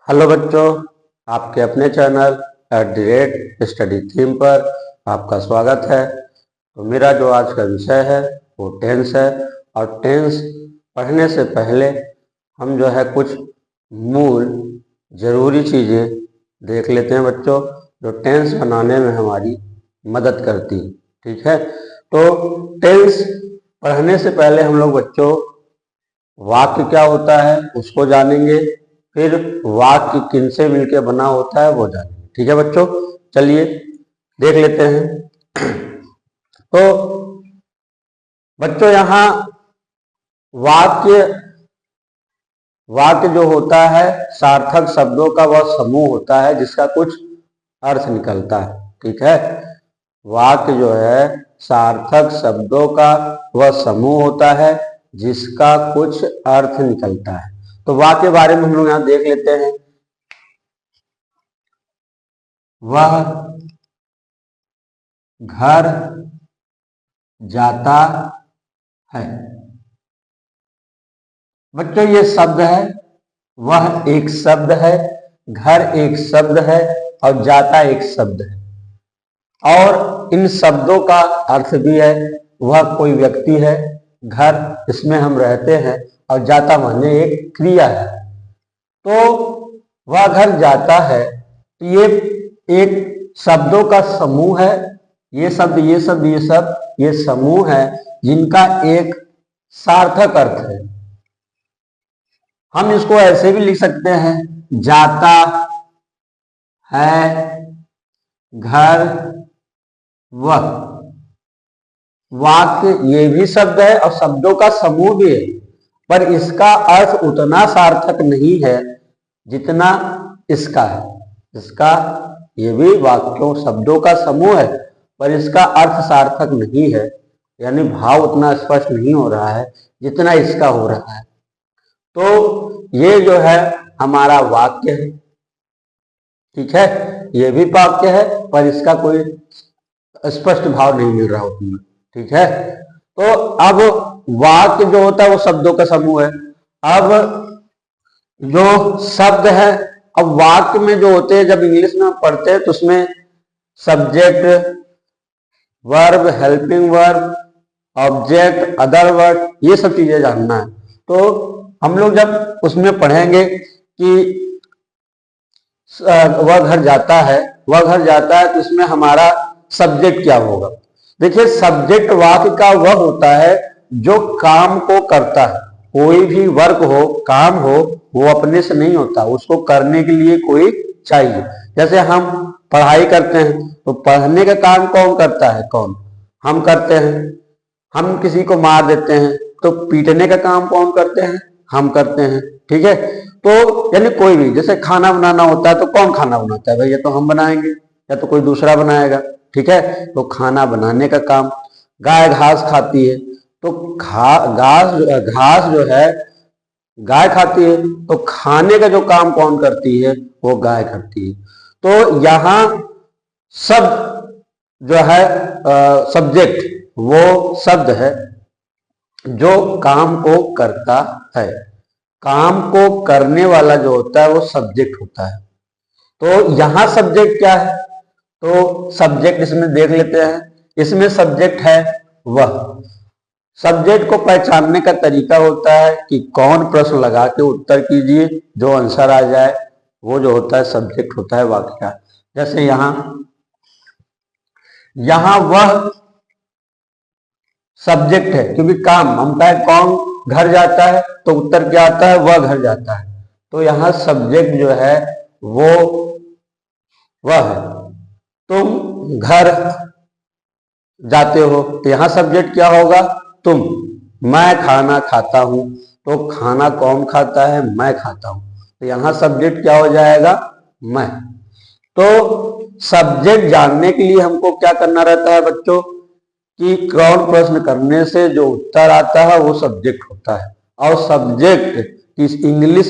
Hello बच्चों, आपके अपने चैनल @स्टडी थीम पर आपका स्वागत है। तो मेरा जो आज का विषय है वो टेंस है। और टेंस पढ़ने से पहले हम जो है कुछ मूल ज़रूरी चीज़ें देख लेते हैं बच्चों, जो टेंस बनाने में हमारी मदद करती है। ठीक है, तो टेंस पढ़ने से पहले हम लोग बच्चों वाक्य क्या होता है उसको जानेंगे, फिर वाक्य किनसे मिलकर बना होता है वो जानेंगे। ठीक है बच्चों, चलिए देख लेते हैं। तो बच्चों यहाँ वाक्य वाक्य जो होता है सार्थक शब्दों का वह समूह होता है जिसका कुछ अर्थ निकलता है। ठीक है, वाक्य जो है सार्थक शब्दों का वह समूह होता है जिसका कुछ अर्थ निकलता है। तो वाक्य के बारे में हम लोग यहाँ देख लेते हैं। वह घर जाता है। बच्चों ये शब्द है, वह एक शब्द है, घर एक शब्द है और जाता एक शब्द है। और इन शब्दों का अर्थ भी है। वह कोई व्यक्ति है, घर इसमें हम रहते हैं और जाता माने एक क्रिया है। तो वह घर जाता है, तो ये एक शब्दों का समूह है। ये शब्द ये शब्द ये सब ये समूह है जिनका एक सार्थक अर्थ है। हम इसको ऐसे भी लिख सकते हैं, जाता है घर वह। वाक्य ये भी शब्द है और शब्दों का समूह भी है, पर इसका अर्थ उतना सार्थक नहीं है जितना इसका है। इसका ये भी वाक्यों शब्दों का समूह है पर इसका अर्थ सार्थक नहीं है, यानी भाव उतना स्पष्ट नहीं हो रहा है जितना इसका हो रहा है। तो ये जो है हमारा वाक्य है। ठीक है, ये भी वाक्य है पर इसका कोई स्पष्ट भाव नहीं मिल रहा उसमें। ठीक है, तो अब वाक्य जो होता है वो शब्दों का समूह है। अब जो शब्द है, अब वाक्य में जो होते हैं जब इंग्लिश में पढ़ते हैं तो उसमें subject, verb, helping verb, object, other word, ये सब चीजें जानना है। तो हम लोग जब उसमें पढ़ेंगे कि वह घर जाता है, वह घर जाता है, तो इसमें हमारा सब्जेक्ट क्या होगा। देखिए, सब्जेक्ट वाक्य का वह होता है जो काम को करता है। कोई भी वर्क हो, काम हो, वो अपने से नहीं होता, उसको करने के लिए कोई चाहिए। जैसे हम पढ़ाई करते हैं तो पढ़ने का काम कौन करता है? कौन? हम करते हैं। हम किसी को मार देते हैं तो पीटने का काम कौन करते हैं? हम करते हैं। ठीक है, तो यानी कोई भी, जैसे खाना बनाना होता है तो कौन खाना बनाता है? भाई, या तो हम बनाएंगे या तो कोई दूसरा बनाएगा। ठीक है, तो खाना बनाने का काम। गाय घास खाती है तो घास जो है गाय खाती है, तो खाने का जो काम कौन करती है? वो गाय करती है। तो यहाँ शब्द जो है सब्जेक्ट, वो शब्द है जो काम को करता है। काम को करने वाला जो होता है वो सब्जेक्ट होता है। तो यहाँ सब्जेक्ट क्या है? तो सब्जेक्ट इसमें देख लेते हैं। इसमें सब्जेक्ट है वह। सब्जेक्ट को पहचानने का तरीका होता है कि कौन प्रश्न लगा के उत्तर कीजिए, जो आंसर आ जाए वो जो होता है सब्जेक्ट होता है वाक्य का। जैसे यहाँ वह सब्जेक्ट है, क्योंकि काम हम कहे कौन घर जाता है तो उत्तर क्या आता है? वह घर जाता है। तो यहाँ सब्जेक्ट जो है वो वह है। तुम घर जाते हो तो यहाँ सब्जेक्ट क्या होगा? तुम। मैं खाना खाता हूं तो खाना कौन खाता है? मैं खाता हूं। तो यहाँ सब्जेक्ट क्या हो जाएगा? मैं। तो सब्जेक्ट जानने के लिए हमको क्या करना रहता है बच्चों, कि कौन प्रश्न करने से जो उत्तर आता है वो सब्जेक्ट होता है। और सब्जेक्ट इस इंग्लिश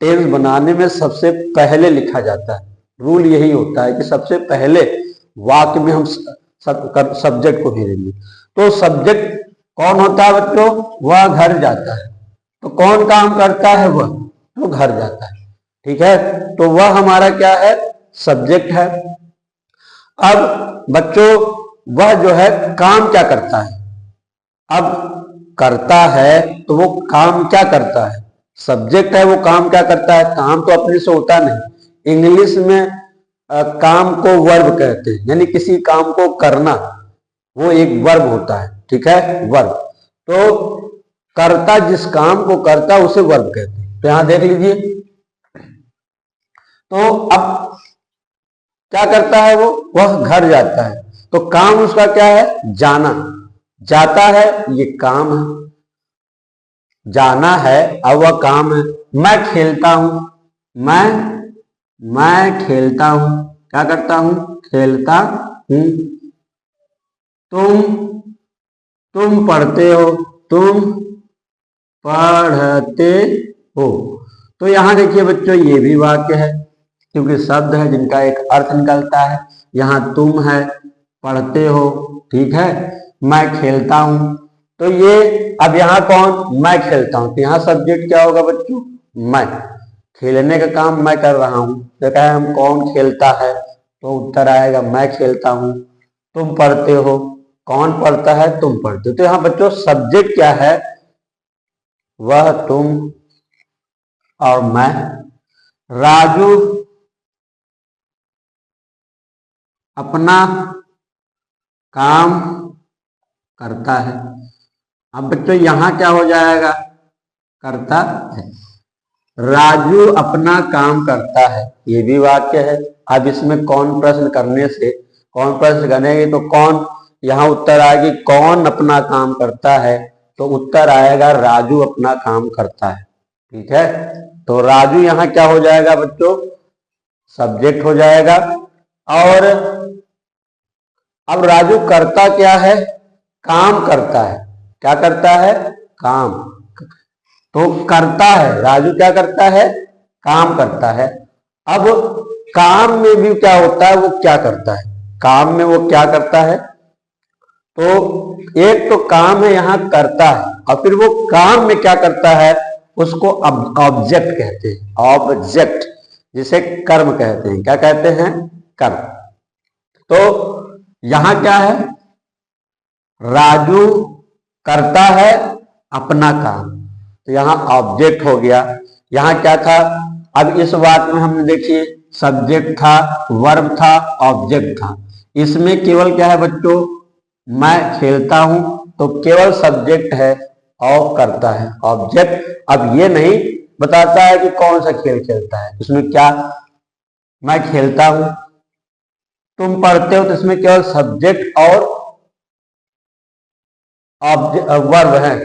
टेंस बनाने में सबसे पहले लिखा जाता है। रूल यही होता है कि सबसे पहले वाक्य में हम सब्जेक्ट को भेजेंगे। तो सब्जेक्ट कौन होता है बच्चों? वह घर जाता है। तो कौन काम करता है? वह। तो घर जाता है। ठीक है, तो वह हमारा क्या है, सब्जेक्ट है। अब बच्चों वह जो है काम क्या करता है, अब करता है तो वो काम क्या करता है, सब्जेक्ट है, वो काम क्या करता है, काम तो अपने से होता नहीं। इंग्लिश में काम को वर्ब कहते हैं, यानी किसी काम को करना वो एक वर्ब होता है, ठीक है, वर्ब। तो करता जिस काम को करता उसे वर्ब कहते हैं। तो यहां देख लीजिए, तो अब क्या करता है वो, वह घर जाता है, तो काम उसका क्या है, जाना, जाता है, ये काम है, जाना है, अब वह काम है। मैं खेलता हूं, मैं खेलता हूं, क्या करता हूं, खेलता हूं। तुम पढ़ते हो, तुम पढ़ते हो। तो यहां देखिए बच्चों, ये भी वाक्य है, क्योंकि शब्द है जिनका एक अर्थ निकलता है। यहां तुम है, पढ़ते हो, ठीक है, मैं खेलता हूं, तो ये अब यहां कौन, मैं खेलता हूं, तो यहां सब्जेक्ट क्या होगा बच्चों, मैं, खेलने का काम मैं कर रहा हूं। तो कहे हम कौन खेलता है, तो उत्तर आएगा मैं खेलता हूं। तुम पढ़ते हो, कौन पढ़ता है, तुम पढ़ते हो। तो यहां बच्चों सब्जेक्ट क्या है, वह, तुम और मैं। राजू अपना काम करता है। अब बच्चों यहां क्या हो जाएगा, करता है। राजू अपना काम करता है, ये भी वाक्य है। अब इसमें कौन प्रश्न करने से, कौन प्रश्न करेंगे तो कौन, यहां उत्तर आएगी कौन अपना काम करता है, तो उत्तर आएगा राजू अपना काम करता है, ठीक है। तो राजू यहां क्या हो जाएगा बच्चों, सब्जेक्ट हो जाएगा। और अब राजू करता क्या है, काम करता है, क्या करता है, काम। तो करता है, राजू क्या करता है, काम करता है। अब काम में भी क्या होता है, वो क्या करता है, काम में वो क्या करता है, तो एक तो काम है यहां करता है, और फिर वो काम में क्या करता है, उसको ऑब्जेक्ट कहते हैं, ऑब्जेक्ट, जिसे कर्म कहते हैं, क्या कहते हैं, कर्म। तो यहां क्या है, राजू करता है अपना काम, तो यहां ऑब्जेक्ट हो गया। यहां क्या था, अब इस वाक्य में हमने देखिए सब्जेक्ट था, वर्ब था, ऑब्जेक्ट था। इसमें केवल क्या है बच्चों, मैं खेलता हूं, तो केवल सब्जेक्ट है और करता है ऑब्जेक्ट। अब ये नहीं बताता है कि कौन सा खेल खेलता है, इसमें क्या, मैं खेलता हूं, तुम पढ़ते हो, तो इसमें केवल सब्जेक्ट और वर्ब है।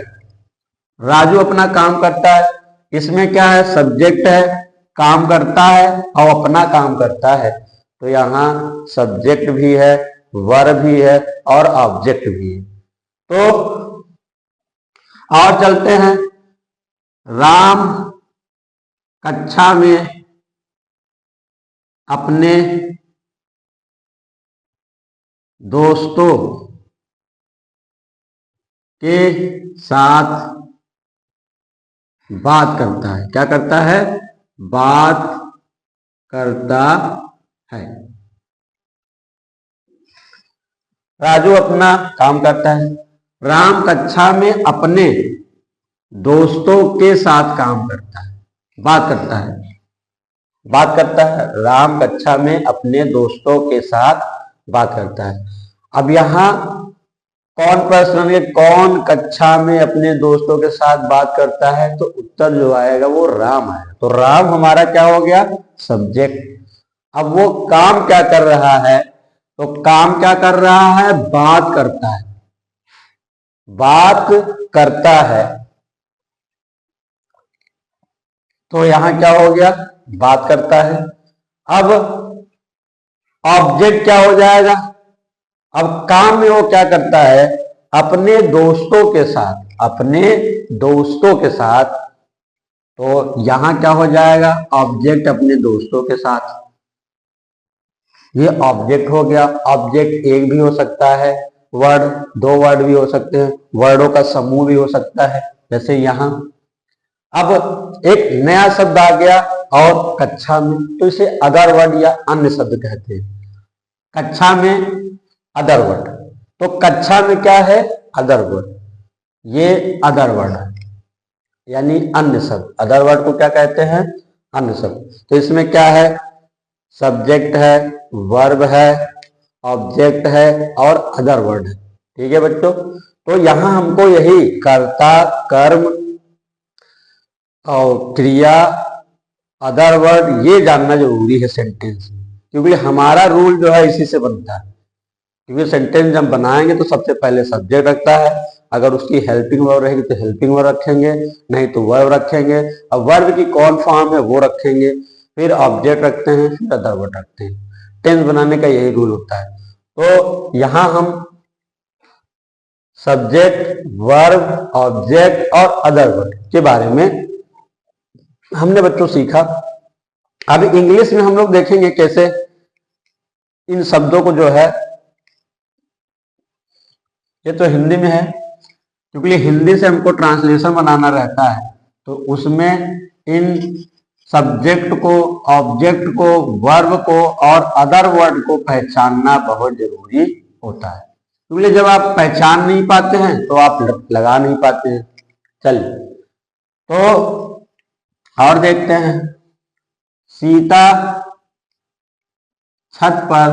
राजू अपना काम करता है, इसमें क्या है, सब्जेक्ट है, काम करता है और अपना काम करता है। तो यहां सब्जेक्ट भी है, वर्ब भी है और ऑब्जेक्ट भी है। तो और चलते हैं, राम कक्षा में अपने दोस्तों के साथ बात करता है, क्या करता है, बात करता है। राजू अपना काम करता है, राम कक्षा में अपने दोस्तों के साथ काम करता है, बात करता है, बात करता है। राम कक्षा में अपने दोस्तों के साथ बात करता है। अब यहां कौन प्रश्न है, कौन कक्षा में अपने दोस्तों के साथ बात करता है, तो उत्तर जो आएगा वो राम आएगा। तो राम हमारा क्या हो गया, सब्जेक्ट। अब वो काम क्या कर रहा है, तो काम क्या कर रहा है, बात करता है, बात करता है। तो यहां क्या हो गया, बात करता है। अब ऑब्जेक्ट क्या हो जाएगा, अब काम में वो क्या करता है, अपने दोस्तों के साथ, अपने दोस्तों के साथ। तो यहां क्या हो जाएगा, ऑब्जेक्ट अपने दोस्तों के साथ, ये ऑब्जेक्ट हो गया। ऑब्जेक्ट एक भी हो सकता है, वर्ड, दो वर्ड भी हो सकते हैं, वर्डों का समूह भी हो सकता है, जैसे यहां। अब एक नया शब्द आ गया और कक्षा में, तो इसे अदर वर्ड या अन्य शब्द कहते हैं। कक्षा में अदर वर्ड, तो कक्षा में क्या है? अदर वर्ड, ये अदर वर्ड है यानी अन्य शब्द। अदर वर्ड को क्या कहते हैं? अन्य शब्द। तो इसमें क्या है? सब्जेक्ट है, वर्ब है, ऑब्जेक्ट है और अदर वर्ड है। ठीक है बच्चों, तो यहां हमको यही कर्ता, कर्म और क्रिया, अदर वर्ड ये जानना जरूरी है सेंटेंस में, क्योंकि हमारा रूल जो है इसी से बनता है। क्योंकि सेंटेंस जब बनाएंगे तो सबसे पहले सब्जेक्ट रखता है, अगर उसकी हेल्पिंग वर्ब रहेगी तो हेल्पिंग वर्ब रखेंगे, नहीं तो वर्ब रखेंगे। अब वर्ब की कौन फॉर्म है वो रखेंगे, फिर ऑब्जेक्ट रखते हैं, फिर अदर वर्ड रखते हैं। टेंस बनाने का यही रूल होता है। तो यहां हम सब्जेक्ट, वर्ब, ऑब्जेक्ट और अदर वर्ड के बारे में हमने बच्चों सीखा। अब इंग्लिश में हम लोग देखेंगे कैसे इन शब्दों को जो है, ये तो हिंदी में है क्योंकि हिंदी से हमको ट्रांसलेशन बनाना रहता है, तो उसमें इन सब्जेक्ट को, ऑब्जेक्ट को, वर्ब को और अदर वर्ड को पहचानना बहुत जरूरी होता है, क्योंकि जब आप पहचान नहीं पाते हैं तो आप लगा नहीं पाते हैं। चलिए तो और देखते हैं। सीता छत पर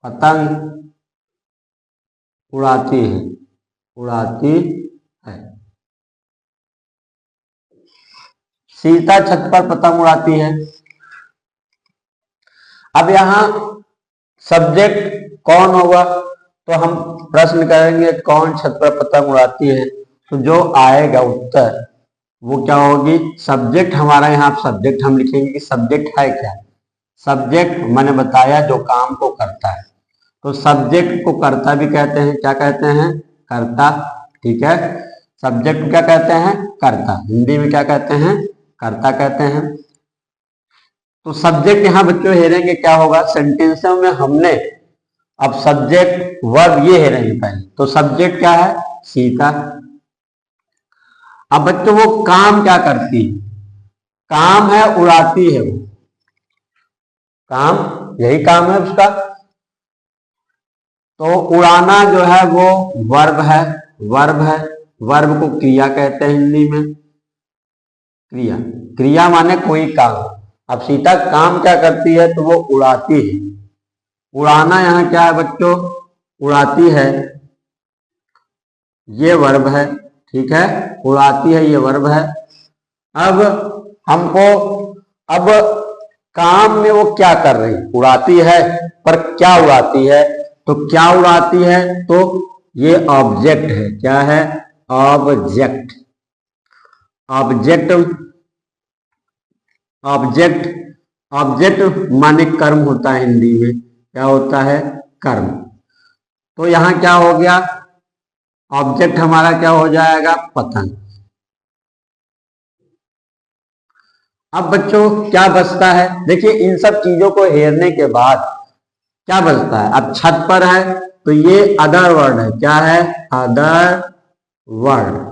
पतंग उड़ाती है। सीता छत पर पतंग उड़ाती है। अब यहां सब्जेक्ट कौन होगा, तो हम प्रश्न करेंगे कौन छत पर पतंग उड़ाती है, तो जो आएगा उत्तर वो क्या होगी? सब्जेक्ट हमारा, यहाँ सब्जेक्ट हम लिखेंगे कि सब्जेक्ट है क्या? सब्जेक्ट मैंने बताया जो काम को करता है, तो सब्जेक्ट को कर्ता भी कहते हैं। क्या कहते हैं? कर्ता। ठीक है, सब्जेक्ट क्या कहते हैं? कर्ता। हिंदी में क्या कहते हैं? कर्ता कहते हैं। तो सब्जेक्ट यहाँ बच्चों हेरेंगे क्या होगा सेंटेंसों में हमने, अब सब्जेक्ट वर्ब ये हेरेंगे पहले। तो सब्जेक्ट क्या है? सीता। अब बच्चों वो काम क्या करती है? काम है उड़ाती है, वो काम, यही काम है उसका। तो उड़ाना जो है वो वर्ब है, वर्ब को क्रिया कहते हैं हिंदी में। क्रिया माने कोई काम। अब सीता काम क्या करती है? तो वो उड़ाती है। उड़ाना यहाँ क्या है बच्चों? उड़ाती है, ये वर्ब है। ठीक है, उड़ाती है ये वर्ब है। अब हमको, अब काम में वो क्या कर रही? उड़ाती है, पर क्या उड़ाती है? तो क्या उड़ाती है? तो ये ऑब्जेक्ट है। क्या है? ऑब्जेक्ट। ऑब्जेक्ट माने कर्म होता है हिंदी में। क्या होता है? कर्म। तो यहां क्या हो गया? ऑब्जेक्ट हमारा क्या हो जाएगा? पतंग। अब बच्चों क्या बचता है? देखिए इन सब चीजों को हेरने के बाद क्या बचता है? अब छत पर है तो ये अदर वर्ड है। क्या है? Other word.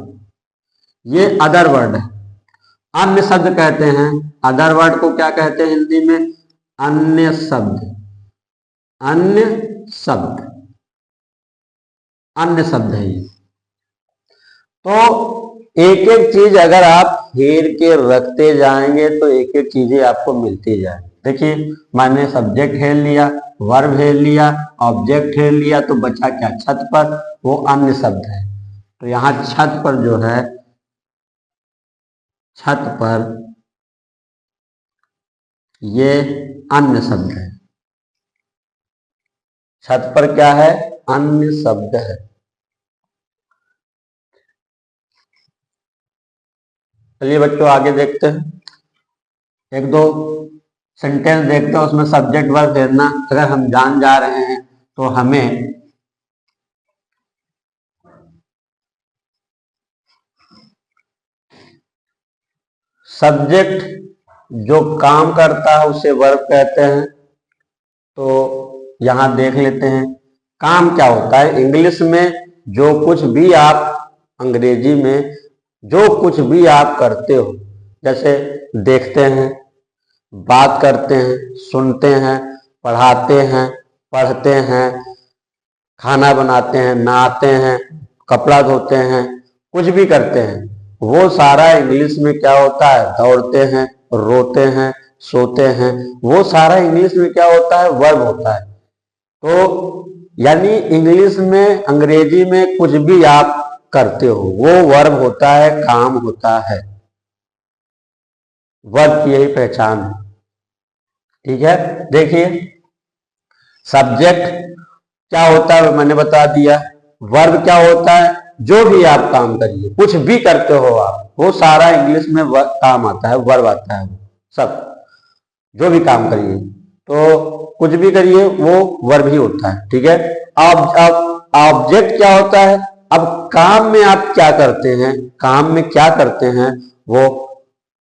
ये अदर वर्ड है, अन्य शब्द कहते हैं। अदर वर्ड को क्या कहते हैं हिंदी में? अन्य शब्द। अन्य शब्द, अन्य शब्द है ये। तो एक एक चीज अगर आप हेर के रखते जाएंगे तो एक एक चीजें आपको मिलती जाएंगी। देखिए मैंने सब्जेक्ट हेर लिया, वर्ब हेर लिया, ऑब्जेक्ट हेर लिया, तो बचा क्या? छत पर, वो अन्य शब्द है। तो यहां छत पर जो है, छत पर ये अन्य शब्द है। छत पर क्या है? अन्य शब्द है। चलिए बच्चों आगे देखते हैं। एक दो सेंटेंस देखते हैं, उसमें सब्जेक्ट वर्ब हेरना अगर हम जान जा रहे हैं तो हमें सब्जेक्ट जो काम करता है उसे वर्ब कहते हैं। तो यहां देख लेते हैं काम क्या होता है। इंग्लिश में जो कुछ भी आप अंग्रेजी में जो कुछ भी आप करते हो, जैसे देखते हैं, बात करते हैं, सुनते हैं, पढ़ाते हैं, पढ़ते हैं, खाना बनाते हैं, नहाते हैं, कपड़ा धोते हैं, कुछ भी करते हैं, वो सारा इंग्लिश में क्या होता है? दौड़ते हैं, रोते हैं, सोते हैं, वो सारा इंग्लिश में क्या होता है? वर्ब होता है। तो यानी इंग्लिश में, अंग्रेजी में कुछ भी आप करते हो वो वर्ब होता है, काम होता है। वर्ब की यही पहचान है। ठीक है, देखिए सब्जेक्ट क्या होता है मैंने बता दिया। वर्ब क्या होता है? जो भी आप काम करिए, कुछ भी करते हो आप, वो सारा इंग्लिश में काम आता है, वर्ब आता है। सब जो भी काम करिए, तो कुछ भी करिए वो वर्ब ही होता है। ठीक है, अब ऑब्जेक्ट क्या होता है? अब काम में आप क्या करते हैं, काम में क्या करते हैं, वो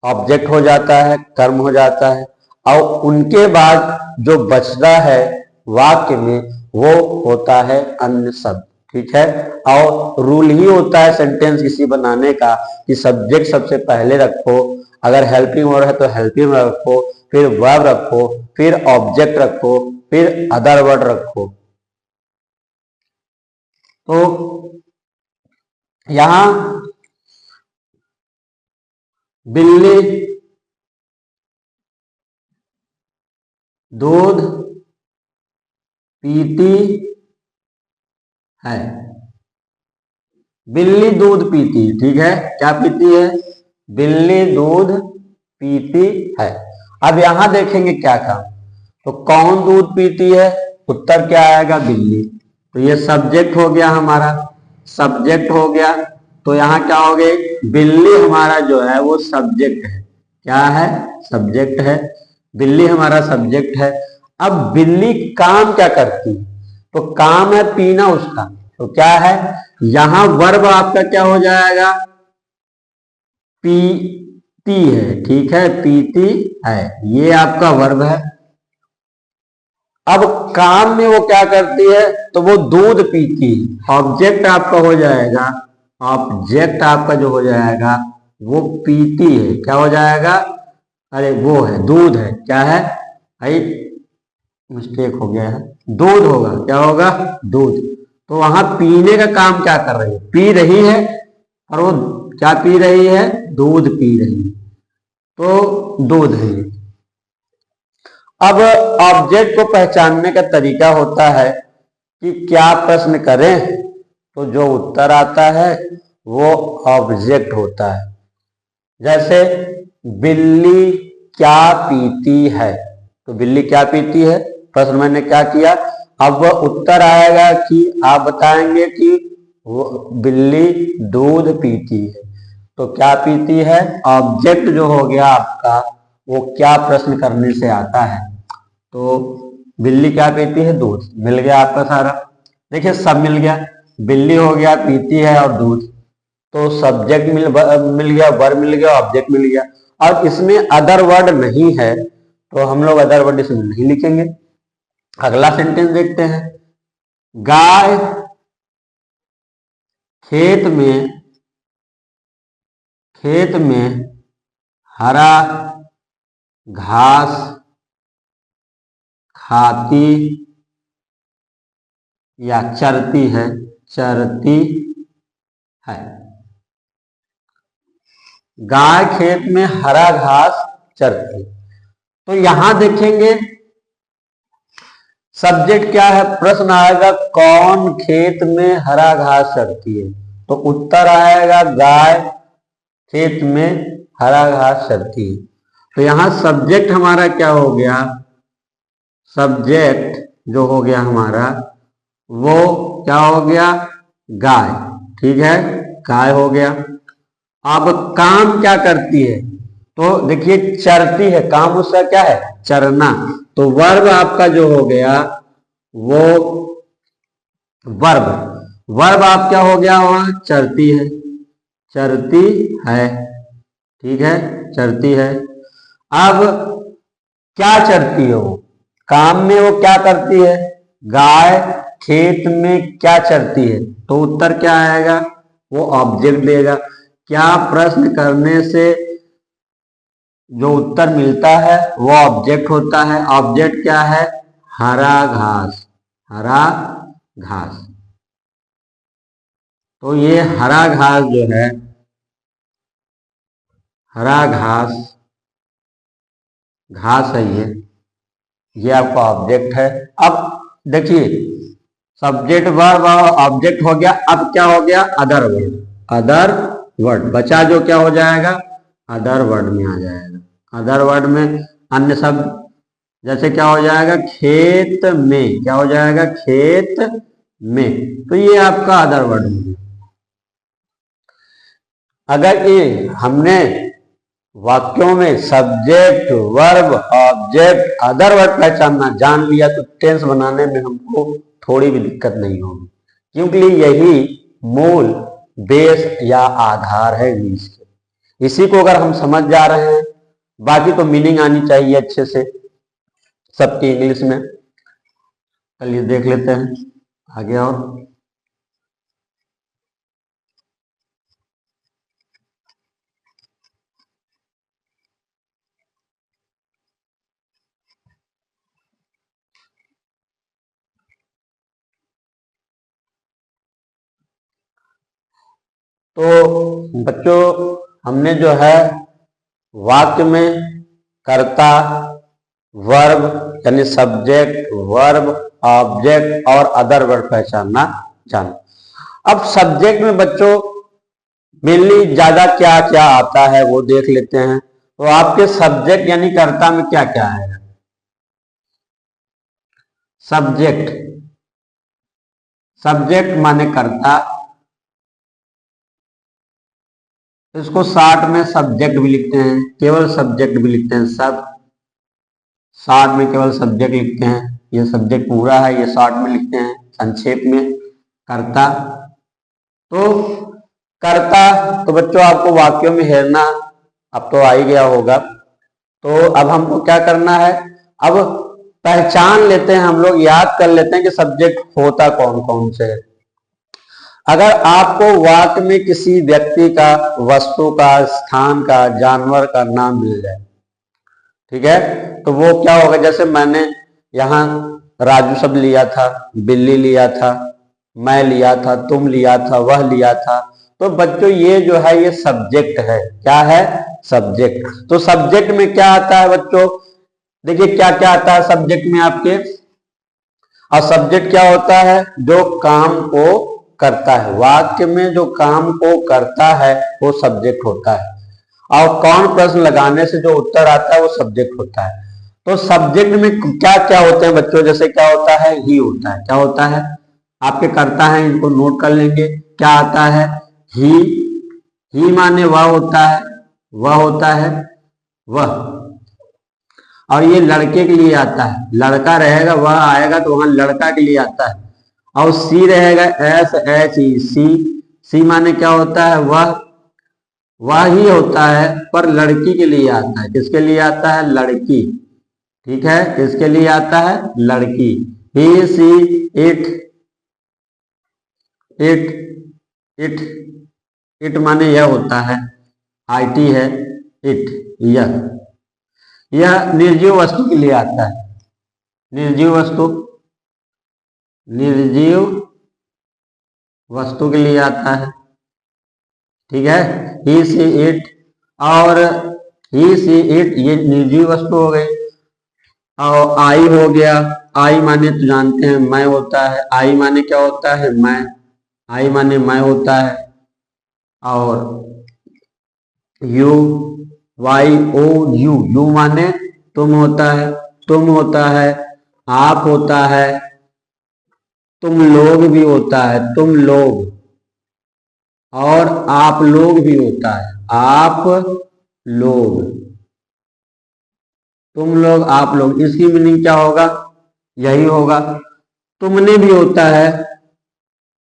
ऑब्जेक्ट हो जाता है, कर्म हो जाता है। और उनके बाद जो बचता है वाक्य में वो होता है अन्य शब्द। ठीक है, और रूल ही होता है सेंटेंस किसी बनाने का कि सब्जेक्ट सबसे पहले रखो, अगर हेल्पिंग वर्ब है तो हेल्पिंग वर्ब रखो, फिर वर्ब रखो, फिर ऑब्जेक्ट रखो, फिर अदर वर्ड रखो। तो यहां बिल्ली दूध पीती है। बिल्ली दूध पीती, ठीक है, क्या पीती है? बिल्ली दूध पीती है। अब यहां देखेंगे क्या काम, तो कौन दूध पीती है? उत्तर क्या आएगा? बिल्ली। तो ये सब्जेक्ट हो गया हमारा, सब्जेक्ट हो गया। तो यहां क्या हो गए? बिल्ली हमारा जो है वो सब्जेक्ट है। क्या है? सब्जेक्ट है। बिल्ली हमारा सब्जेक्ट है। अब बिल्ली काम क्या करती? तो काम है पीना उसका, तो क्या है? यहां वर्ब आपका क्या हो जाएगा? पीती है। ठीक है, पीती है, ये आपका वर्ब है। अब काम में वो क्या करती है? तो वो दूध पीती। ऑब्जेक्ट आपका हो जाएगा, ऑब्जेक्ट आपका जो हो जाएगा वो पीती है। क्या हो जाएगा? अरे वो है, दूध है। क्या है भाई? मिस्टेक हो गया है, दूध होगा। क्या होगा? दूध। तो वहां पीने का काम क्या कर रही है? पी रही है, और वो क्या पी रही है? दूध पी रही है, तो दूध है। अब ऑब्जेक्ट को पहचानने का तरीका होता है कि क्या प्रश्न करें तो जो उत्तर आता है वो ऑब्जेक्ट होता है। जैसे बिल्ली क्या पीती है, तो बिल्ली क्या पीती है, प्रश्न मैंने क्या किया। अब उत्तर आएगा कि आप बताएंगे कि वो बिल्ली दूध पीती है। तो क्या पीती है, ऑब्जेक्ट जो हो गया आपका वो क्या प्रश्न करने से आता है। तो बिल्ली क्या पीती है? दूध। मिल गया आपका सारा। देखिए सब मिल गया, बिल्ली हो गया, पीती है और दूध। तो सब्जेक्ट मिल गया, वर्ब मिल गया, ऑब्जेक्ट मिल गया। और इसमें अदर वर्ड नहीं है तो हम लोग अदर वर्ड इसमें नहीं लिखेंगे। अगला सेंटेंस देखते हैं। गाय खेत में हरा घास खाती या चरती है, चरती है। गाय खेत में हरा घास चरती। तो यहां देखेंगे सब्जेक्ट क्या है, प्रश्न आएगा कौन खेत में हरा घास चरती है। तो उत्तर आएगा गाय खेत में हरा घास चरती है। तो यहां सब्जेक्ट हमारा क्या हो गया? सब्जेक्ट जो हो गया हमारा वो क्या हो गया? गाय। ठीक है, गाय हो गया। अब काम क्या करती है? तो देखिए चरती है, काम उसका क्या है? चरना। तो वर्ब आपका जो हो गया वो वर्ब, वर्ब आप क्या हो गया? वहां चरती है, चरती है। ठीक है, चरती है। अब क्या चरती है वो? काम में वो क्या करती है? गाय खेत में क्या चरती है? तो उत्तर क्या आएगा? वो ऑब्जेक्ट देगा। क्या प्रश्न करने से जो उत्तर मिलता है वो ऑब्जेक्ट होता है। ऑब्जेक्ट क्या है? हरा घास, हरा घास। तो ये हरा घास जो है, हरा घास, घास है ये आपका ऑब्जेक्ट है। अब देखिए, सब्जेक्ट वर्ब और ऑब्जेक्ट हो गया। अब क्या हो गया? Other word. अदर वर्ड बचा जो क्या हो जाएगा? अदर वर्ड में आ जाएगा। अदर वर्ड में अन्य शब्द, जैसे क्या हो जाएगा? खेत में। क्या हो जाएगा? खेत में। तो ये आपका अदर वर्ड हो गया। अगर ये हमने वाक्यों में subject, verb, object, other word पहचानना जान लिया तो टेंस बनाने में हमको थोड़ी भी दिक्कत नहीं होगी, क्योंकि यही मूल बेस या आधार है इंग्लिश के। इसी को अगर हम समझ जा रहे हैं, बाकी तो मीनिंग आनी चाहिए अच्छे से सबकी इंग्लिश में। चलिए देख लेते हैं आगे। और तो बच्चों, हमने जो है वाक्य में कर्ता, वर्ब यानी सब्जेक्ट, वर्ब, ऑब्जेक्ट और अदर वर्ड पहचानना जाना। अब सब्जेक्ट में बच्चों मेनली ज्यादा क्या क्या आता है वो देख लेते हैं। तो आपके सब्जेक्ट यानी कर्ता में क्या क्या आएगा? सब्जेक्ट, सब्जेक्ट माने कर्ता। इसको शॉर्ट में सब्जेक्ट भी लिखते हैं, केवल सब्जेक्ट भी लिखते हैं। सब शॉर्ट में केवल सब्जेक्ट लिखते हैं। ये सब्जेक्ट पूरा है, ये शॉर्ट में लिखते हैं संक्षेप में कर्ता। तो कर्ता, तो बच्चों आपको वाक्यों में हेरना अब तो आ ही गया होगा। तो अब हमको क्या करना है? अब पहचान लेते हैं, हम लोग याद कर लेते हैं कि सब्जेक्ट होता कौन कौन से है। अगर आपको वाक्य में किसी व्यक्ति का, वस्तु का, स्थान का, जानवर का नाम मिल जाए, ठीक है, तो वो क्या होगा? जैसे मैंने यहाँ राजू शब्द लिया था, बिल्ली लिया था, मैं लिया था, तुम लिया था, वह लिया था। तो बच्चों ये जो है ये सब्जेक्ट है। क्या है? सब्जेक्ट। तो सब्जेक्ट में क्या आता है बच्चों? देखिए क्या क्या आता है सब्जेक्ट में आपके। और सब्जेक्ट क्या होता है? जो काम को करता है। वाक्य में जो काम को करता है वो सब्जेक्ट होता है। और कौन प्रश्न लगाने से जो उत्तर आता है वो सब्जेक्ट होता है। तो सब्जेक्ट में क्या क्या होते हैं बच्चों? जैसे क्या होता है? ही होता है। क्या होता है? आपके करता है, इनको नोट कर लेंगे। क्या आता है? ही माने वह होता है, वह होता है, वह। और ये लड़के के लिए आता है। लड़का रहेगा, वह आएगा तो वहां लड़का के लिए आता है। और सी रहेगा, SHE, सी। सी माने क्या होता है? वह ही होता है, पर लड़की के लिए आता है। किसके लिए आता है? लड़की। ठीक है, किसके लिए आता है? लड़की। ही, she, it, it, it, it माने यह होता है, IT है, इट, यह निर्जीव वस्तु के लिए आता है। निर्जीव वस्तु, निर्जीव वस्तु के लिए आता है। ठीक है, ही, सी, इट। और ही, सी, इट ये निर्जीव वस्तु हो गई। और आई हो गया। आई माने तो जानते हैं मैं होता है। आई माने क्या होता है? मैं। आई माने मैं होता है। और यू, YOU माने तुम होता है। तुम होता है, आप होता है, तुम लोग भी होता है, तुम लोग। और आप लोग भी होता है, आप लोग। तुम लोग, आप लोग, इसकी मीनिंग क्या होगा? यही होगा। तुमने भी होता है,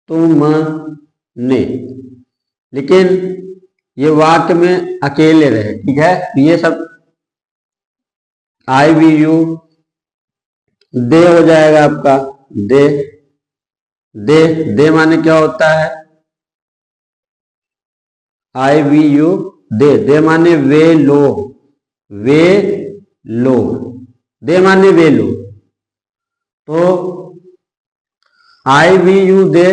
तुमने। लेकिन ये वाक्य में अकेले रहे। ठीक है, ये सब IVU, दे हो जाएगा आपका। दे, दे, दे माने क्या होता है? IVU दे, दे माने वे लोग, वे लोग, दे माने वे लोग। तो IVU दे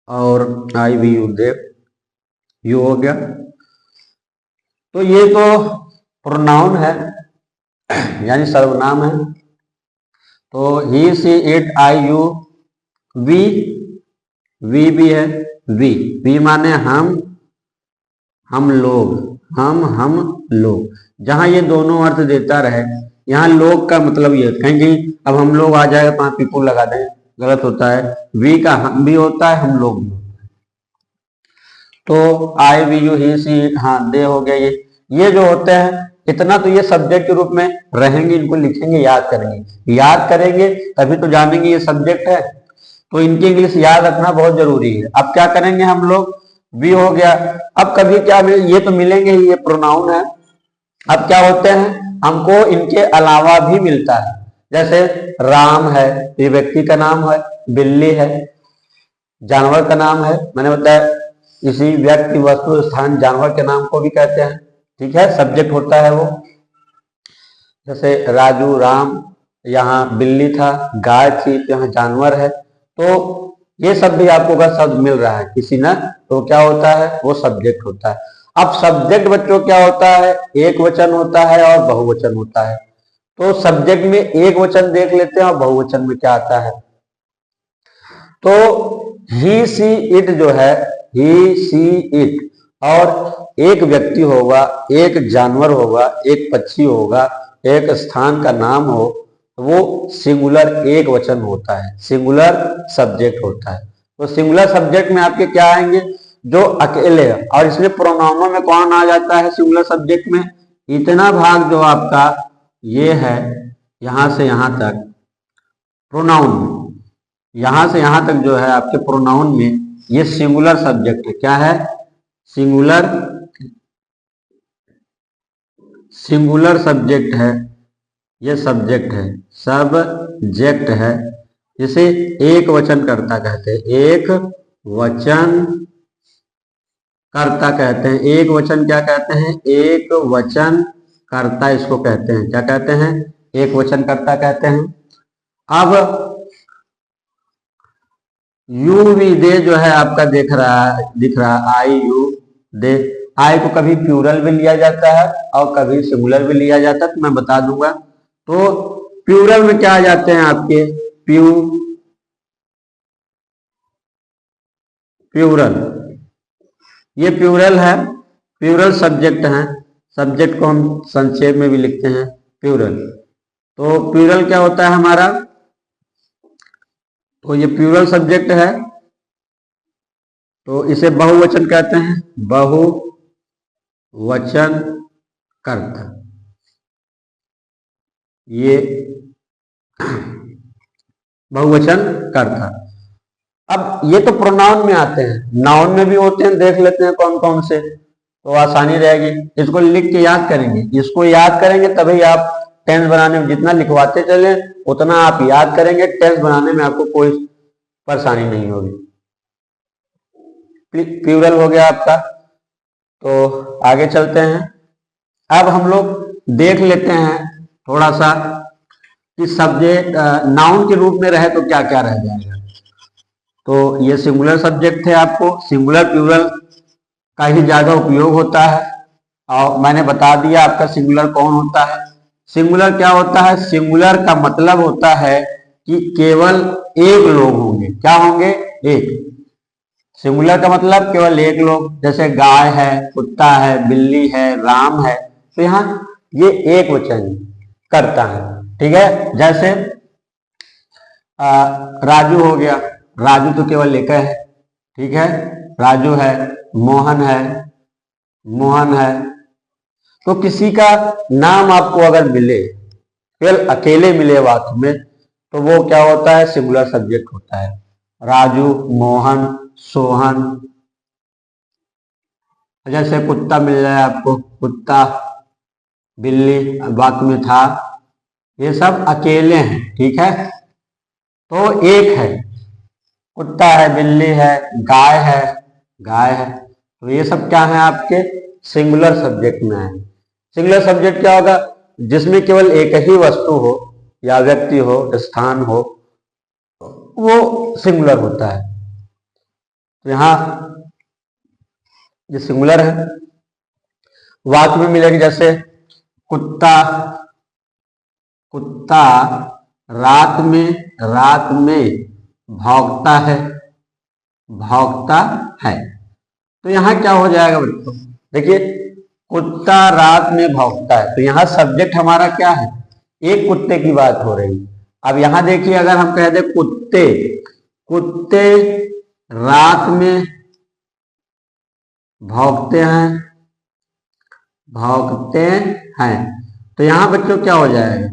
और IVU दे, यू हो गया। तो ये तो प्रोनाउन है, यानी सर्वनाम है। तो he she it I you, we, we भी है, वी माने हम लोग, हम लोग। जहां ये दोनों अर्थ देता रहे, यहाँ लोग का मतलब ये, कहेंगे अब हम लोग आ जाएगा तो पीपल लगा दें, गलत होता है। वी का हम भी होता है, हम लोग भी होता है। तो आई वी यू ही सी, हाँ दे हो गया। ये जो होते हैं, इतना तो ये सब्जेक्ट के रूप में रहेंगे, इनको लिखेंगे, याद करेंगे, याद करेंगे तभी तो जानेंगे ये सब्जेक्ट है। तो इनकी इंग्लिश याद रखना बहुत जरूरी है। अब क्या करेंगे हम लोग, भी हो गया। अब कभी क्या ये तो मिलेंगे ही, ये प्रोनाउन है। अब क्या होते हैं, हमको इनके अलावा भी मिलता है। जैसे राम है, ये व्यक्ति का नाम है, बिल्ली है जानवर का नाम है, मैंने बताया इसी व्यक्ति वस्तु स्थान जानवर के नाम को भी कहते हैं, ठीक है, सब्जेक्ट होता है वो। जैसे राजू, राम, यहाँ बिल्ली था, गाय थी, यहाँ जानवर है। तो ये सब भी आपको अगर शब्द मिल रहा है किसी ना, तो क्या होता है, वो सब्जेक्ट होता है। अब सब्जेक्ट बच्चों क्या होता है, एक वचन होता है और बहुवचन होता है। तो सब्जेक्ट में एक वचन देख लेते हैं और बहुवचन में क्या आता है। तो ही सी इट जो है, ही सी इट, और एक व्यक्ति होगा, एक जानवर होगा, एक पक्षी होगा, एक स्थान का नाम हो, वो सिंगुलर एक वचन होता है, सिंगुलर सब्जेक्ट होता है। तो सिंगुलर सब्जेक्ट में आपके क्या आएंगे, जो अकेले, और इसमें प्रोनाउनों में कौन आ जाता है सिंगुलर सब्जेक्ट में, इतना भाग जो आपका ये है, यहां से यहां तक प्रोनाउन में, यहां से यहां तक जो है आपके प्रोनाउन में, ये सिंगुलर सब्जेक्ट है। क्या है, सिंगुलर, सिंगुलर सब्जेक्ट है, ये सब्जेक्ट है, सब्जेक्ट है। जिसे एक वचन कर्ता कहते हैं, एक वचन कर्ता कहते हैं। एक वचन क्या कहते हैं, एक वचन कर्ता इसको कहते हैं। क्या कहते हैं, एक वचन कर्ता कहते हैं। अब यू वी दे जो है आपका दिख रहा है, आई यू दे। आई को कभी प्लूरल भी लिया जाता है और कभी सिंगुलर भी लिया जाता है, तो मैं बता दूंगा। तो प्लूरल में क्या आ जाते हैं आपके, प्लूरल, ये प्लूरल है, प्लूरल सब्जेक्ट है। सब्जेक्ट को हम संक्षेप में भी लिखते हैं प्लूरल। तो प्लूरल क्या होता है हमारा, तो ये प्लूरल सब्जेक्ट है, तो इसे बहुवचन कहते हैं, बहुवचन कर्ता। ये बहुवचन कर्ता। अब ये तो प्रोनाउन में आते हैं, नाउन में भी होते हैं, देख लेते हैं कौन कौन से, तो आसानी रहेगी। इसको लिख के याद करेंगे, इसको याद करेंगे तभी आप टेंस बनाने में, जितना लिखवाते चले उतना आप याद करेंगे, टेंस बनाने में आपको कोई परेशानी नहीं होगी। प्लूरल हो गया आपका। तो आगे चलते हैं। अब हम लोग देख लेते हैं थोड़ा सा कि सब्जेक्ट नाउन के रूप में रहे तो क्या क्या रह जाएगा। तो ये सिंगुलर सब्जेक्ट थे, आपको सिंगुलर प्लूरल का ही ज्यादा उपयोग होता है। और मैंने बता दिया आपका सिंगुलर कौन होता है। सिंगुलर क्या होता है, सिंगुलर का मतलब होता है कि केवल एक लोग होंगे। क्या होंगे, एक। सिंगुलर का मतलब केवल एक लोग, जैसे गाय है, कुत्ता है, बिल्ली है, राम है, तो यहाँ ये एक वचन करता है, ठीक है। जैसे राजू हो गया, राजू तो केवल एक है, ठीक है, राजू है। मोहन है, मोहन है। तो किसी का नाम आपको अगर मिले, केवल अकेले मिले वाक्य में, तो वो क्या होता है, सिंगुलर सब्जेक्ट होता है। राजू, मोहन, सोहन। जैसे कुत्ता मिल जाए आपको, कुत्ता, बिल्ली वाक्य में था, ये सब अकेले हैं, ठीक है। तो एक है, कुत्ता है, बिल्ली है, गाय है, तो ये सब क्या है आपके सिंगुलर सब्जेक्ट में है। सिंगुलर सब्जेक्ट क्या होगा, जिसमें केवल एक ही वस्तु हो या व्यक्ति हो, स्थान हो, वो सिंगुलर होता है। तो यहां ये सिंगुलर है। वाक्य में मिलेगी जैसे कुत्ता कुत्ता रात में भौंकता है। तो यहां क्या हो जाएगा बच्चों, देखिए कुत्ता रात में भौंकता है, तो यहां सब्जेक्ट हमारा क्या है, एक कुत्ते की बात हो रही है। अब यहां देखिए अगर हम कह दें कुत्ते रात में भौंकते हैं, तो यहां बच्चों क्या हो जाएगा,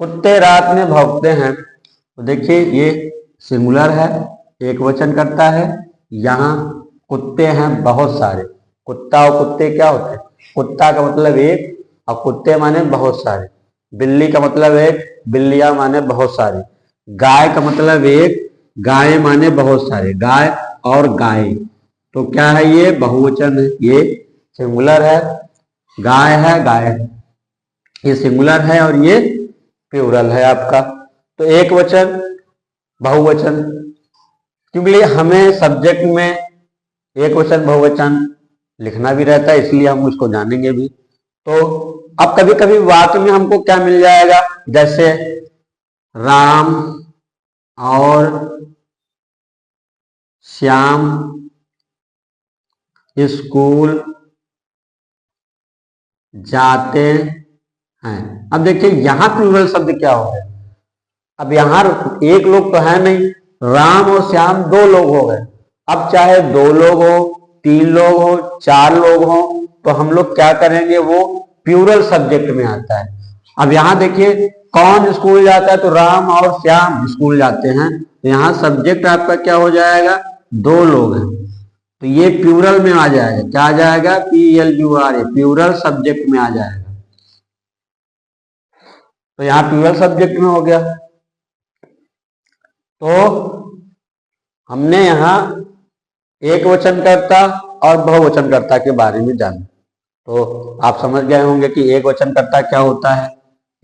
कुत्ते रात में भौंकते हैं, तो देखिए ये सिंगुलर है, एक वचन करता है। यहाँ कुत्ते हैं बहुत सारे, कुत्ता और कुत्ते क्या होते हैं, कुत्ता का मतलब एक और कुत्ते माने बहुत सारे, बिल्ली का मतलब एक, बिल्लियां माने बहुत सारी, गाय का मतलब एक, गाय माने बहुत सारे, गाय और गाय, तो क्या है ये बहुवचन है, ये सिंगुलर है, गाय है, ये सिंगुलर है और ये प्लूरल है आपका। तो एक वचन बहुवचन, क्योंकि हमें सब्जेक्ट में एक वचन बहुवचन लिखना भी रहता है, इसलिए हम उसको जानेंगे भी। तो अब कभी कभी वाक्य में हमको क्या मिल जाएगा, जैसे राम और श्याम स्कूल जाते हैं। अब देखिए यहां प्लूरल शब्द क्या हो गया, अब यहां एक लोग तो है नहीं, राम और श्याम दो लोग हो गए। अब चाहे दो लोग हो, तीन लोग हो, चार लोग हो, तो हम लोग क्या करेंगे, वो प्लूरल सब्जेक्ट में आता है। अब यहां देखिए कौन स्कूल जाता है, तो राम और श्याम स्कूल जाते हैं, तो यहां सब्जेक्ट आपका क्या हो जाएगा, दो लोग हैं, तो ये प्लूरल में आ जाएगा, क्या आ जाएगा, PLURA, प्लूरल सब्जेक्ट में आ जाएगा। तो यहां प्लूरल सब्जेक्ट में हो गया। तो हमने यहां एक वचनकर्ता और बहुवचनकर्ता के बारे में जाना, तो आप समझ गए होंगे कि एक वचनकर्ता क्या होता है।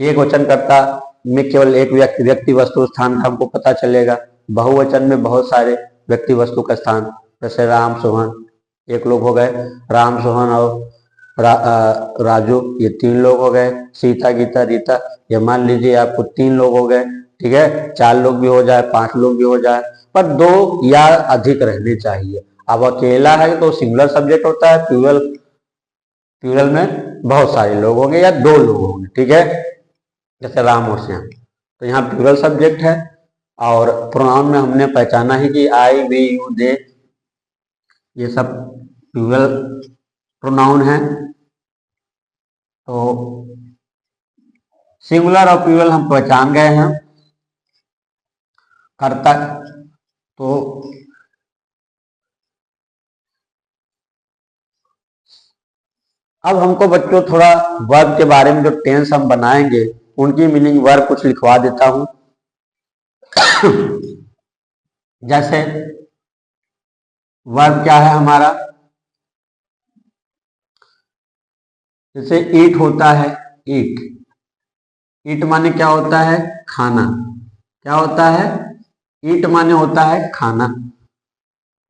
एक वचनकर्ता में केवल एक व्यक्ति वस्तु स्थान का हमको पता चलेगा, बहुवचन में बहुत सारे व्यक्ति वस्तु का स्थान, जैसे राम सोहन एक लोग हो गए, राम सोहन और राजू ये तीन लोग हो गए, सीता गीता रीता ये मान लीजिए आपको तीन लोग हो गए, ठीक है, चार लोग भी हो जाए, पांच लोग भी हो जाए, पर दो या अधिक रहने चाहिए। अब अकेला है तो सिंगुलर सब्जेक्ट होता है, प्लूरल में बहुत सारे लोग होंगे या दो लोग होंगे, ठीक है, जैसे राम और श्याम, तो यहाँ प्लूरल सब्जेक्ट है। और प्रोनाउन में हमने पहचाना है कि आई वी यू दे ये सब प्लूरल प्रोनाउन है। तो सिंगुलर और प्लूरल हम पहचान गए हैं। कर्ता, तो अब हमको बच्चों थोड़ा वर्ब के बारे में, जो टेंस हम बनाएंगे उनकी मीनिंग वर्ब कुछ लिखवा देता हूं। जैसे वर्ब क्या है हमारा, जैसे ईट होता है, ईट ईट माने क्या होता है, खाना, क्या होता है, ईट माने होता है खाना।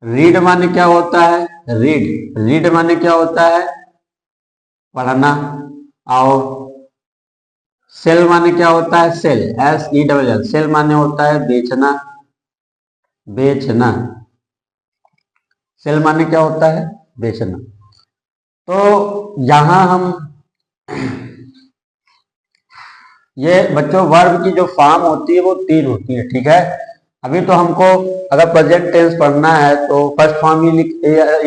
रीड माने क्या होता है, रीड माने क्या होता है, पढ़ना। और सेल माने क्या होता है, SELL, सेल माने होता है बेचना, सेल माने क्या होता है, बेचना। तो यहां हम ये बच्चों वर्ब की जो फॉर्म होती है वो तीन होती है, ठीक है। अभी तो हमको अगर प्रेजेंट टेंस पढ़ना है तो फर्स्ट फॉर्म ही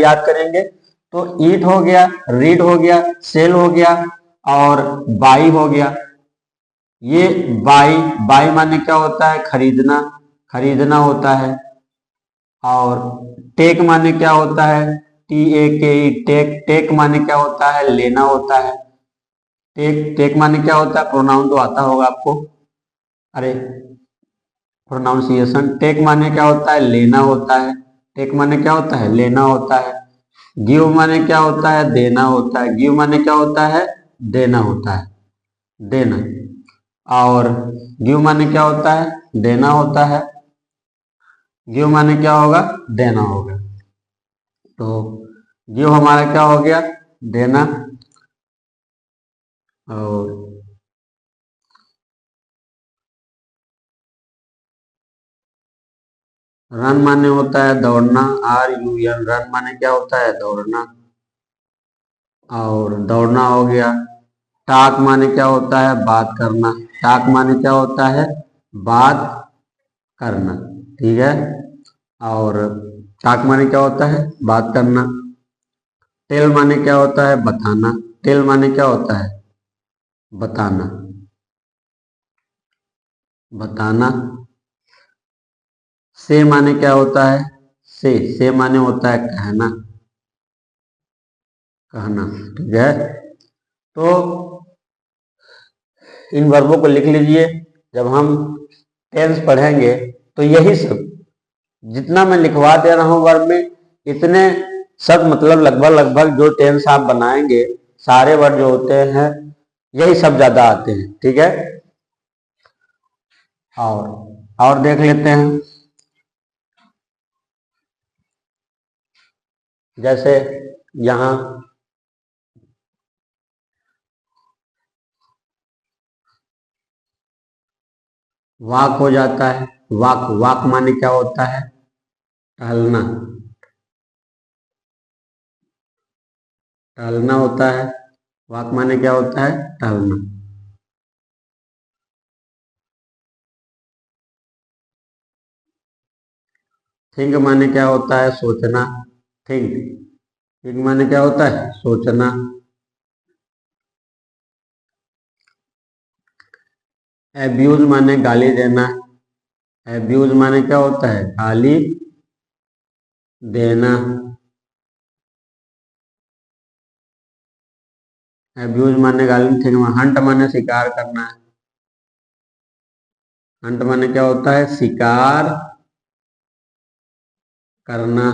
याद करेंगे, तो ईट हो गया, रीड हो गया, सेल हो गया और बाई हो गया। ये बाई माने क्या होता है, खरीदना होता है। और टेक माने क्या होता है, TAKE, टेक माने क्या होता है, लेना होता है। टेक माने क्या होता है, प्रोनाउन तो आता होगा आपको, अरे प्रोनाउंसिएशन। टेक माने क्या होता है? लेना होता है। टेक माने क्या होता है? लेना होता है। गिव माने क्या होता है? देना होता है। गिव माने क्या होता है? देना होता है, देना। और गिव माने क्या होता है? देना होता है। गिव माने क्या होगा? देना होगा। तो गिव हमारा क्या हो गया? देना। और रन माने होता है दौड़ना, RUN। रन माने क्या होता है? दौड़ना। और दौड़ना हो गया। टॉक माने क्या होता है? बात करना। टॉक माने क्या होता है? बात करना, ठीक है। और टॉक माने क्या होता है? बात करना। टेल माने क्या होता है? बताना। टेल माने क्या होता है? बताना, बताना। से माने क्या होता है? से माने होता है कहना, कहना, ठीक है। तो इन वर्बों को लिख लीजिए। जब हम टेंस पढ़ेंगे तो यही सब जितना मैं लिखवा दे रहा हूं वर्ब में, इतने सब मतलब लगभग लगभग जो टेंस आप बनाएंगे, सारे वर्ड जो होते हैं यही सब ज्यादा आते हैं, ठीक है। और देख लेते हैं। जैसे यहां वाक हो जाता है। वाक, वाक माने क्या होता है? टहलना, टहलना होता है। वाक माने क्या होता है? टहलना। थिंक माने क्या होता है? सोचना। थिंक, थिंक माने क्या होता है? सोचना। एब्यूज माने गाली देना। एब्यूज माने क्या होता है? गाली देना। एब्यूज माने गाली। थिंक माने, हंट माने शिकार करना। हंट माने क्या होता है? शिकार करना।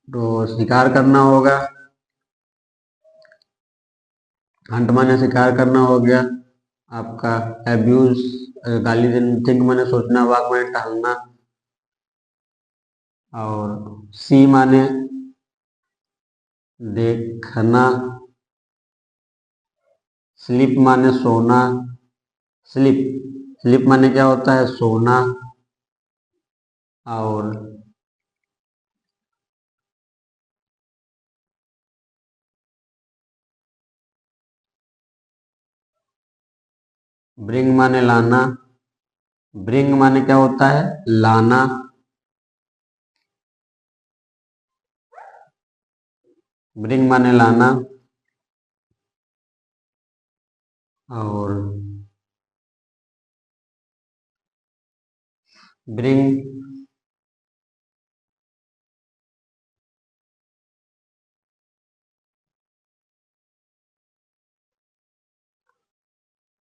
तो शिकार करना होगा। हंट माने शिकार करना हो गया आपका। एब्यूज गाली देना। थिंक माने सोचना। वाक माने टहलना। और सी माने देखना। स्लीप माने सोना। स्लीप, स्लीप माने क्या होता है? सोना। और ब्रिंग माने लाना। ब्रिंग माने क्या होता है? लाना। ब्रिंग माने लाना। और ब्रिंग,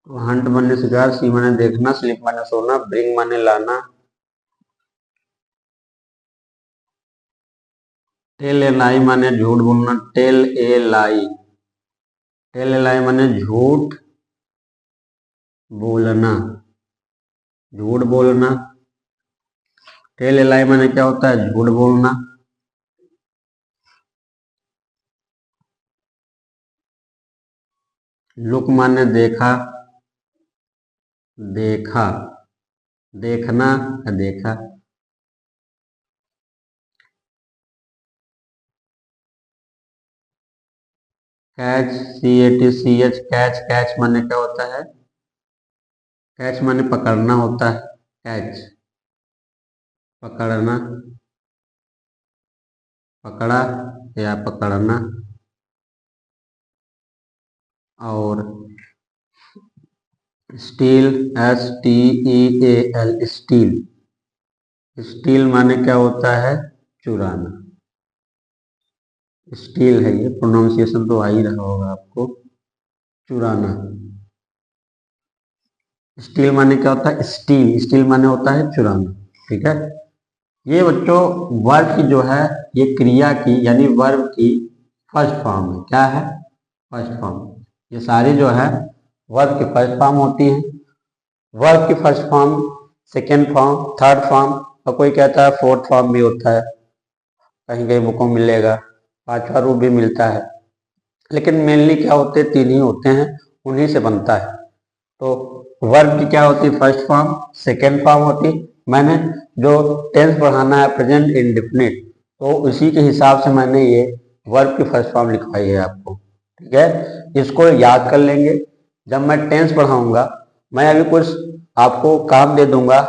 तो हंट माने शिकार, सी माने देखना, स्लीप माने सोना, ब्रिंग माने लाना। टेल ए लाई माने झूठ बोलना। Tell a lie, tell a लाई माने झूठ बोलना, झूठ बोलना। टेल ए लाई माने क्या होता है? झूठ बोलना। लुक माने देखा, देखा, देखना या देखा। कैच, CATCH, कैच, कैच माने क्या होता है? कैच माने पकड़ना होता है। कैच, पकड़ना, पकड़ा या पकड़ना। और स्टील, STEAL, स्टील, स्टील माने क्या होता है? चुराना। स्टील है, ये प्रोनाउंसिएशन तो आ ही रहा होगा आपको। चुराना। स्टील माने क्या होता है? स्टील। स्टील माने होता है चुराना। ठीक है, ये बच्चों वर्ब की जो है ये क्रिया की यानी वर्ब की फर्स्ट फॉर्म है। क्या है? First form. ये सारी जो है वर्ब की फर्स्ट फॉर्म होती है। वर्ब की first form, second form, third form और कोई कहता है फोर्थ फॉर्म भी होता है, कहीं कहीं बुकों में मिलेगा, पांचवा रूप भी मिलता है, लेकिन मेनली क्या होते हैं? तीन ही होते हैं, उन्हीं से बनता है। तो वर्ब की क्या होती है? फर्स्ट फॉर्म, सेकेंड फॉर्म होती। मैंने जो टेंस पढ़ाना है प्रेजेंट इंडेफिनिट, तो उसी के हिसाब से मैंने ये वर्ब की फर्स्ट फॉर्म लिखवाई है आपको। ठीक है, इसको याद कर लेंगे। जब मैं टेंस पढ़ाऊंगा, मैं अभी कुछ आपको काम दे दूंगा,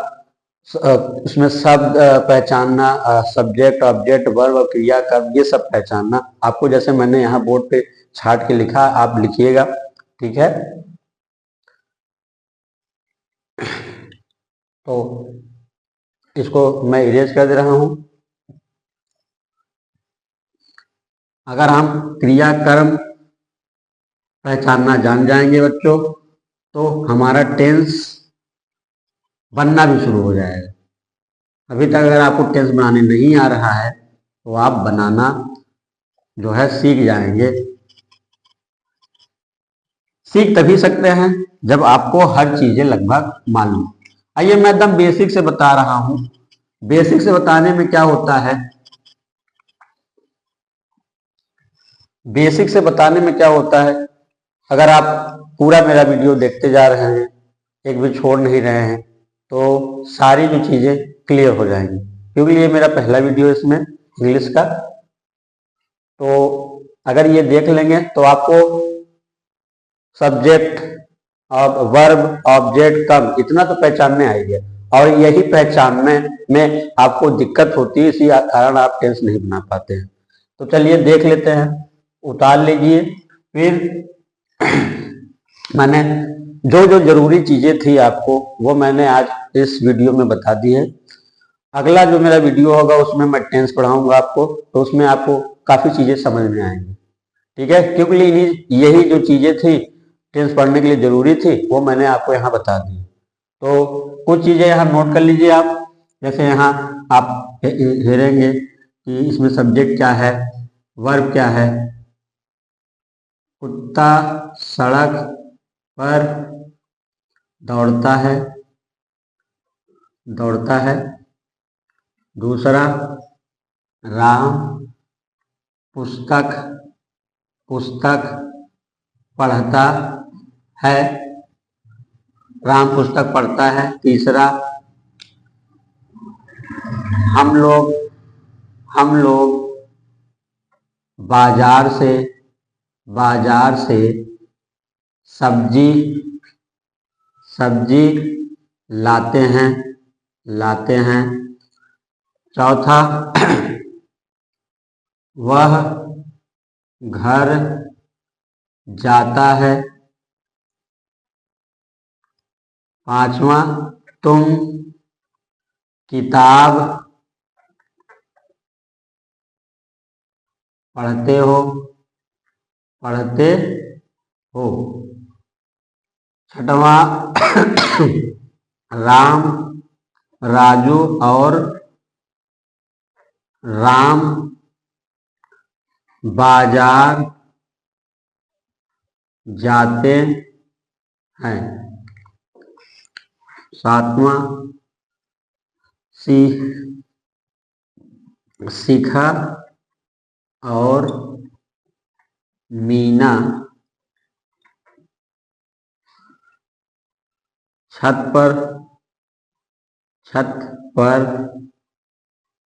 उसमें शब्द पहचानना, सब्जेक्ट, ऑब्जेक्ट, वर्ब और क्रिया का ये सब पहचानना आपको, जैसे मैंने यहाँ बोर्ड पे छाट के लिखा, आप लिखिएगा। ठीक है, तो इसको मैं इरेज कर दे रहा हूं। अगर हम क्रिया कर्म पहचानना जान जाएंगे बच्चों, तो हमारा टेंस बनना भी शुरू हो जाएगा। अभी तक अगर आपको टेंस बनाने नहीं आ रहा है तो आप बनाना जो है सीख जाएंगे। सीख तभी सकते हैं जब आपको हर चीजें लगभग मालूम। आइए मैं एकदम बेसिक से बता रहा हूं। बेसिक से बताने में क्या होता है? बेसिक से बताने में क्या होता है? अगर आप पूरा मेरा वीडियो देखते जा रहे हैं, एक भी छोड़ नहीं रहे हैं, तो सारी जो चीजें क्लियर हो जाएंगी, क्योंकि ये मेरा पहला वीडियो इसमें इंग्लिश का। तो अगर ये देख लेंगे तो आपको सब्जेक्ट और वर्ब, ऑब्जेक्ट, कब, इतना तो पहचानने आएगा। और यही पहचानने में आपको दिक्कत होती है, इसी कारण आप टेंस नहीं बना पाते हैं। तो चलिए देख लेते हैं, उतार लीजिए। फिर मैंने जो जो जरूरी चीजें थी आपको, वो मैंने आज इस वीडियो में बता दी है। अगला जो मेरा वीडियो होगा उसमें मैं टेंस पढ़ाऊंगा आपको, तो उसमें आपको काफी चीजें समझ में आएंगी। ठीक है, क्योंकि यही जो चीजें थी टेंस पढ़ने के लिए जरूरी थी, वो मैंने आपको यहाँ बता दी। तो कुछ चीजें यहाँ नोट कर लीजिए आप। जैसे यहाँ आप हेरेंगे कि इसमें सब्जेक्ट क्या है, वर्ब क्या है। कुत्ता सड़क पर दौड़ता है, दौड़ता है। दूसरा, राम पुस्तक, पुस्तक पढ़ता है, राम पुस्तक पढ़ता है। तीसरा, हम लोग, हम लोग बाजार से, बाजार से सब्जी, सब्जी लाते हैं, लाते हैं। चौथा, वह घर जाता है। पांचवा, तुम किताब पढ़ते हो, पढ़ते हो। छठवां, राम, राजू और राम बाजार जाते हैं। सातवां, शिखा और मीना छत पर, छत पर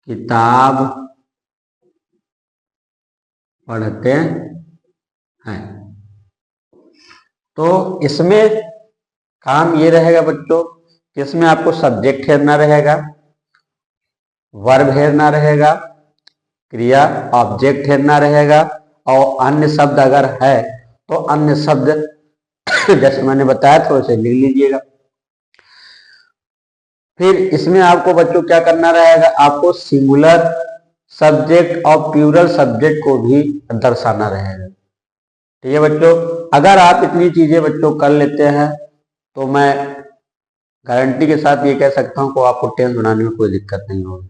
किताब पढ़ते हैं। तो इसमें काम ये रहेगा बच्चों कि इसमें आपको सब्जेक्ट हेरना रहेगा, वर्ब हेरना रहेगा, क्रिया ऑब्जेक्ट हेरना रहेगा, और अन्य शब्द अगर है तो अन्य शब्द जैसे मैंने बताया था वैसे लिख लीजिएगा। फिर इसमें आपको बच्चों क्या करना रहेगा? आपको सिंगुलर सब्जेक्ट और प्लूरल सब्जेक्ट को भी दर्शाना रहेगा। ठीक है बच्चों, अगर आप इतनी चीजें बच्चों कर लेते हैं तो मैं गारंटी के साथ ये कह सकता हूं कि आपको टेंस बनाने में कोई दिक्कत नहीं होगी।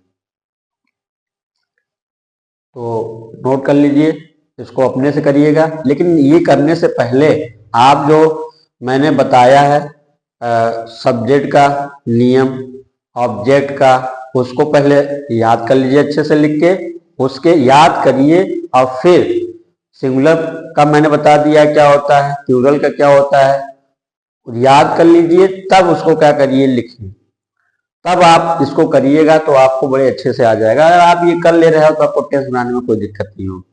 तो नोट कर लीजिए, इसको अपने से करिएगा, लेकिन ये करने से पहले आप जो मैंने बताया है सब्जेक्ट का नियम, ऑब्जेक्ट का, उसको पहले याद कर लीजिए अच्छे से लिख के, उसके याद करिए और फिर सिंगुलर का मैंने बता दिया क्या होता है, प्लूरल का क्या होता है, याद कर लीजिए, तब उसको क्या करिए लिखिए, तब आप इसको करिएगा तो आपको बड़े अच्छे से आ जाएगा। अगर आप ये कर ले रहे हो तो आपको टेंस बनाने में कोई दिक्कत नहीं होगी।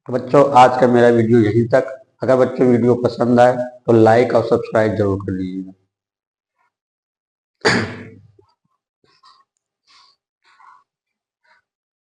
तो बच्चों आज का मेरा वीडियो यहीं तक। अगर बच्चों वीडियो पसंद आए तो लाइक और सब्सक्राइब जरूर कर लीजिएगा।